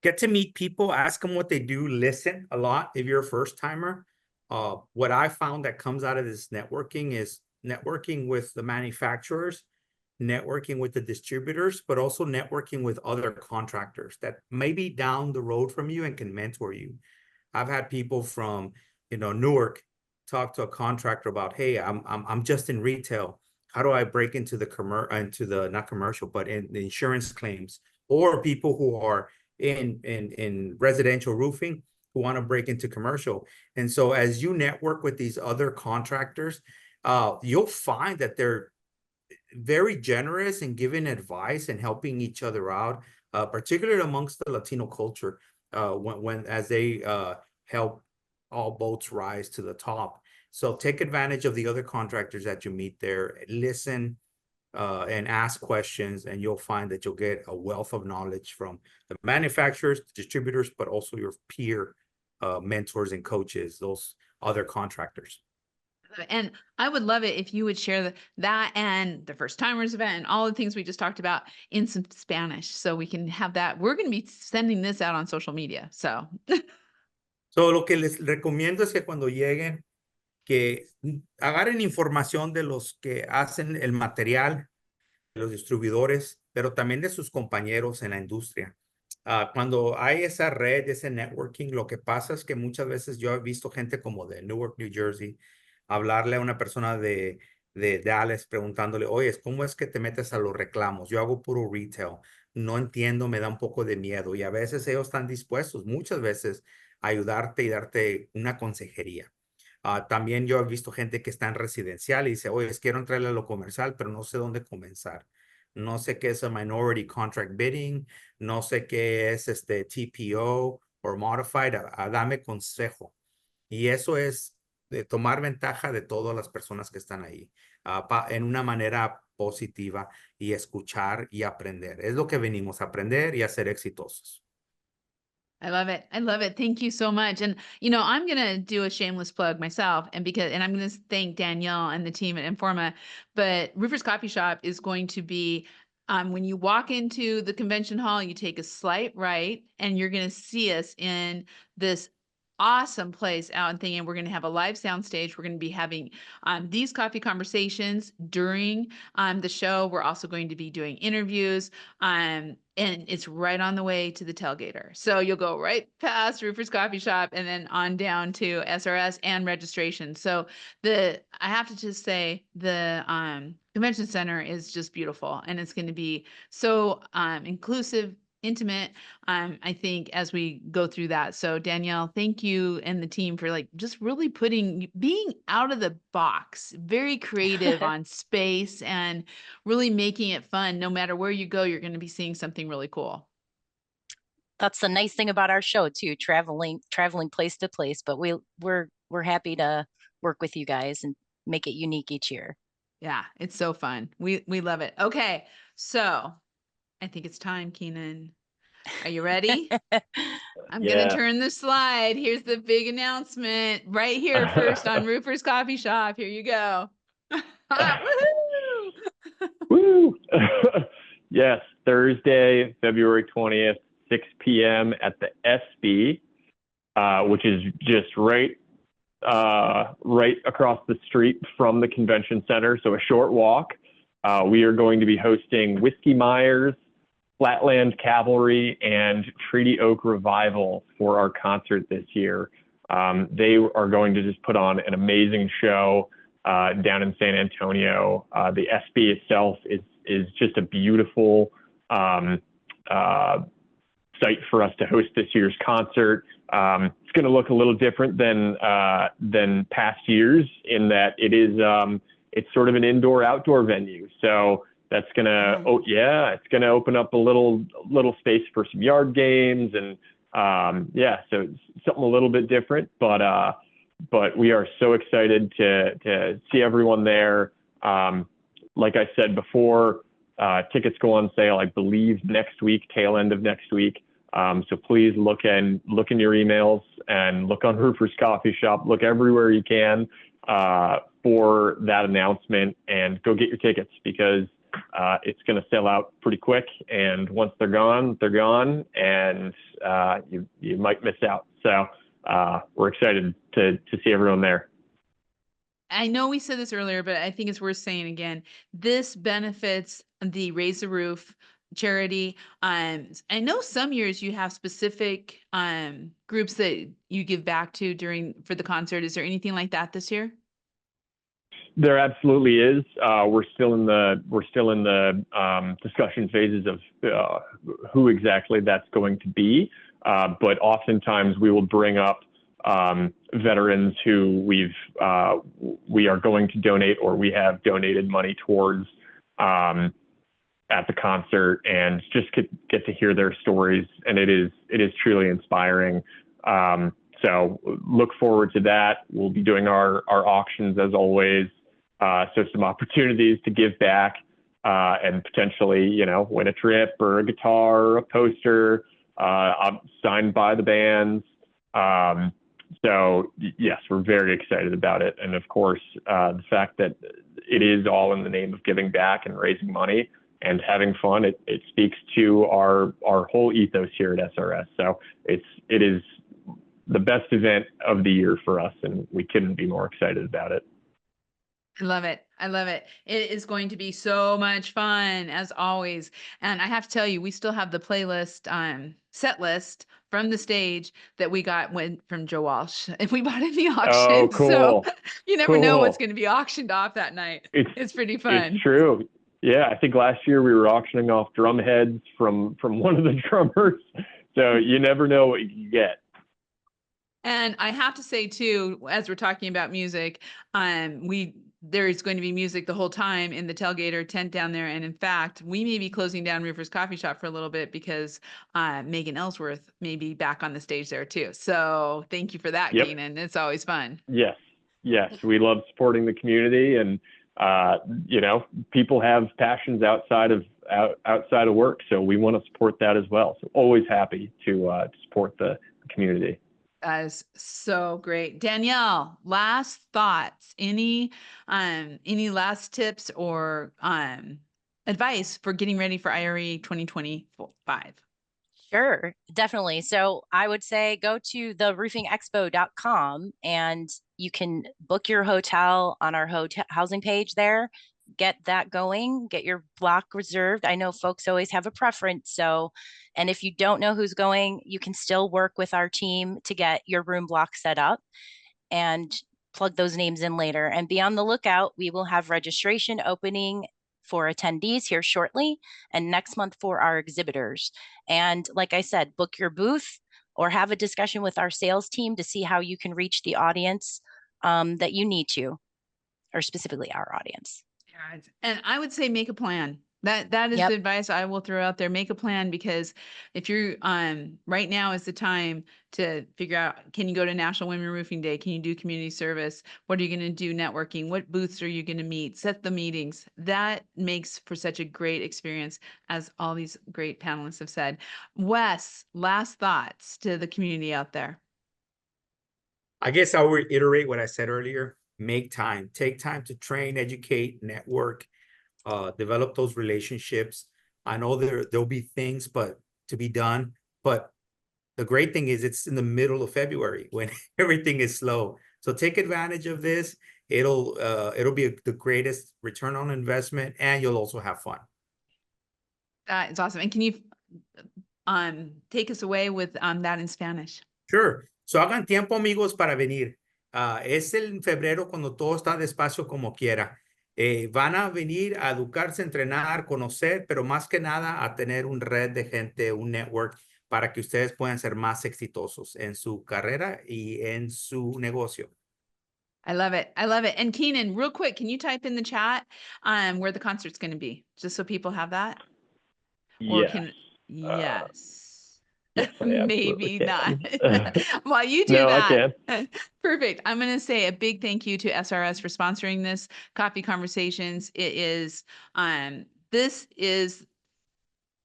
Get to meet people, ask them what they do, listen a lot if you're a first timer. What I found that comes out of this networking is networking with the manufacturers, networking with the distributors, but also networking with other contractors that may be down the road from you and can mentor you. I've had people from Newark talk to a contractor about, hey, I'm just in retail. How do I break into the not commercial, but in the insurance claims? Or people who are in residential roofing who want to break into commercial. And so as you network with these other contractors, you'll find that they're very generous in giving advice and helping each other out, particularly amongst the Latino culture, as they help all boats rise to the top. So take advantage of the other contractors that you meet there, listen, and ask questions, and you'll find that you'll get a wealth of knowledge from the manufacturers, the distributors, but also your peer mentors and coaches, those other contractors. And I would love it if you would share that and the first timers event and all the things we just talked about in some Spanish, so we can have that. We're going to be sending this out on social media. So Lo que les recomiendo es que cuando lleguen, que agarren información de los que hacen el material, de los distribuidores, pero también de sus compañeros en la industria. Cuando hay esa red, ese networking, lo que pasa es que muchas veces yo he visto gente como de Newark, New Jersey, hablarle a una persona de Dallas preguntándole, oye, ¿cómo es que te metes a los reclamos? Yo hago puro retail, no entiendo, me da un poco de miedo. Y a veces ellos están dispuestos, muchas veces, a ayudarte y darte una consejería. También yo he visto gente que está en residencial y dice, oye, quiero entrarle a lo comercial, pero no sé dónde comenzar. No sé qué es a minority contract bidding, no sé qué es TPO o modified, dame consejo. Y eso es de tomar ventaja de todas las personas que están ahí, en una manera positiva y escuchar y aprender. Es lo que venimos a aprender y a ser exitosos. I love it. I love it. Thank you so much. And I'm gonna do a shameless plug myself, and I'm gonna thank Danielle and the team at Informa. But Roofers Coffee Shop is going to be when you walk into the convention hall, you take a slight right, and you're gonna see us in this awesome place out and thinking we're going to have a live sound stage. We're going to be having these coffee conversations during the show. We're also going to be doing interviews, and it's right on the way to the tailgater. So you'll go right past Roofer's Coffee Shop and then on down to SRS and registration. So I have to just say the convention center is just beautiful, and it's going to be so inclusive, intimate, I think, as we go through that. So Danielle, thank you and the team for just really being out of the box, very creative on space, and really making it fun. No matter where you go, you're going to be seeing something really cool. That's the nice thing about our show too, traveling place to place, but we're happy to work with you guys and make it unique each year. Yeah, it's so fun. We love it. Okay, so I think it's time, Keenan. Are you ready? I'm going to turn the slide. Here's the big announcement right here first on Roofer's Coffee Shop. Here you go. Woohoo! Woo! Yes, Thursday, February 20th, 6 p.m. at the SB, which is just right across the street from the convention center. So a short walk. We are going to be hosting Whiskey Myers, Flatland Cavalry, and Treaty Oak Revival for our concert this year. They are going to just put on an amazing show down in San Antonio. The SB itself is just a beautiful site for us to host this year's concert. It's going to look a little different than past years in that it's sort of an indoor-outdoor venue. So that's gonna, it's gonna open up a little space for some yard games, and so it's something a little bit different. But we are so excited to see everyone there. Like I said before, tickets go on sale, I believe, next week, tail end of next week. So please look in your emails and look on Roofer's Coffee Shop. Look everywhere you can for that announcement, and go get your tickets, because it's going to sell out pretty quick, and once they're gone, and you might miss out. So we're excited to see everyone there. I know we said this earlier, but I think it's worth saying again. This benefits the Raise the Roof charity. I know some years you have specific groups that you give back to for the concert. Is there anything like that this year? There absolutely is. We're still in the discussion phases of who exactly that's going to be. But oftentimes we will bring up veterans who we are going to donate, or we have donated money towards at the concert, and just get to hear their stories. And it is truly inspiring. So look forward to that. We'll be doing our auctions as always. So some opportunities to give back and potentially, win a trip or a guitar or a poster signed by the bands. So yes, we're very excited about it. And of course, the fact that it is all in the name of giving back and raising money and having fun, it speaks to our whole ethos here at SRS. So it is the best event of the year for us, and we couldn't be more excited about it. I love it. I love it. It is going to be so much fun as always. And I have to tell you, we still have the playlist, set list from the stage that we got from Joe Walsh. And we bought in the auction. Oh, cool. So you never know what's Cool. going to be auctioned off that night. It's pretty fun. It's true. Yeah, I think last year we were auctioning off drum heads from one of the drummers. So you never know what you can get. And I have to say too, as we're talking about music, there is going to be music the whole time in the tailgater tent down there. And in fact, we may be closing down Roofers Coffee Shop for a little bit because Megan Ellsworth may be back on the stage there too. So thank you for that, Yep. Keenan. It's always fun. Yes. We love supporting the community, and people have passions outside of work, so we want to support that as well. So always happy to support the community. That is so great. Danielle, last thoughts, any last tips or advice for getting ready for IRE 2025? Sure, definitely. So I would say go to theroofingexpo.com and you can book your hotel on our housing page there. Get that going, get your block reserved. I know folks always have a preference. So, and if you don't know who's going, you can still work with our team to get your room block set up and plug those names in later. And be on the lookout. We will have registration opening for attendees here shortly, and next month for our exhibitors. And like I said, book your booth or have a discussion with our sales team to see how you can reach the audience that you need to, or specifically our audience. Yeah, and I would say make a plan. That is Yep. the advice I will throw out there. Make a plan, because if you're right now is the time to figure out, can you go to National Women Roofing Day? Can you do community service? What are you going to do networking? What booths are you going to meet? Set the meetings. That makes for such a great experience, as all these great panelists have said. Wes, last thoughts to the community out there. I guess I'll reiterate what I said earlier. Make time, take time to train, educate, network, develop those relationships. I know there'll be things to be done, but the great thing is it's in the middle of February when everything is slow. So take advantage of this. It'll be the greatest return on investment, and you'll also have fun. That is awesome. And can you take us away with that in Spanish? Sure. So hagan tiempo, amigos, para venir. Es en febrero cuando todo está despacio como quiera. Van a venir a educarse, entrenar, conocer, pero más que nada a tener un red de gente, un network, para que ustedes puedan ser más exitosos en su carrera y en su negocio. I love it. I love it. And Keenan, real quick, can you type in the chat where the concert's going to be, just so people have that? Or Yes. Yes. Yes, I Maybe can. not. While you do No, that. I can. Perfect. I'm going to say a big thank you to SRS for sponsoring this Coffee Conversations. It is,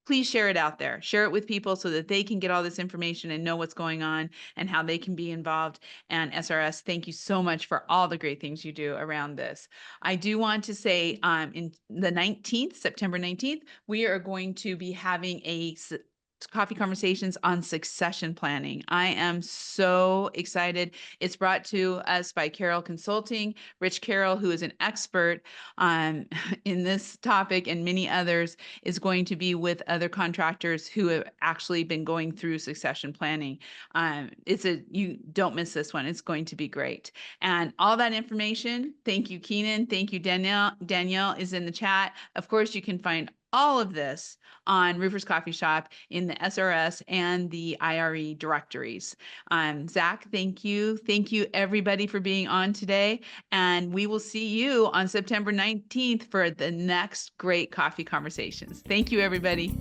please share it out there. Share it with people so that they can get all this information and know what's going on and how they can be involved. And SRS, thank you so much for all the great things you do around this. I do want to say in the 19th, September 19th, we are going to be having a Coffee Conversations on succession planning. I am so excited. It's brought to us by Carroll Consulting. Rich Carroll, who is an expert in this topic and many others, is going to be with other contractors who have actually been going through succession planning. You don't miss this one. It's going to be great. And all that information, thank you, Keenan. Thank you, Danielle. Danielle is in the chat. Of course, you can find all of this on Roofers Coffee Shop in the SRS and the IRE directories. Zach, thank you. Thank you, everybody, for being on today. And we will see you on September 19th for the next great Coffee Conversations. Thank you, everybody.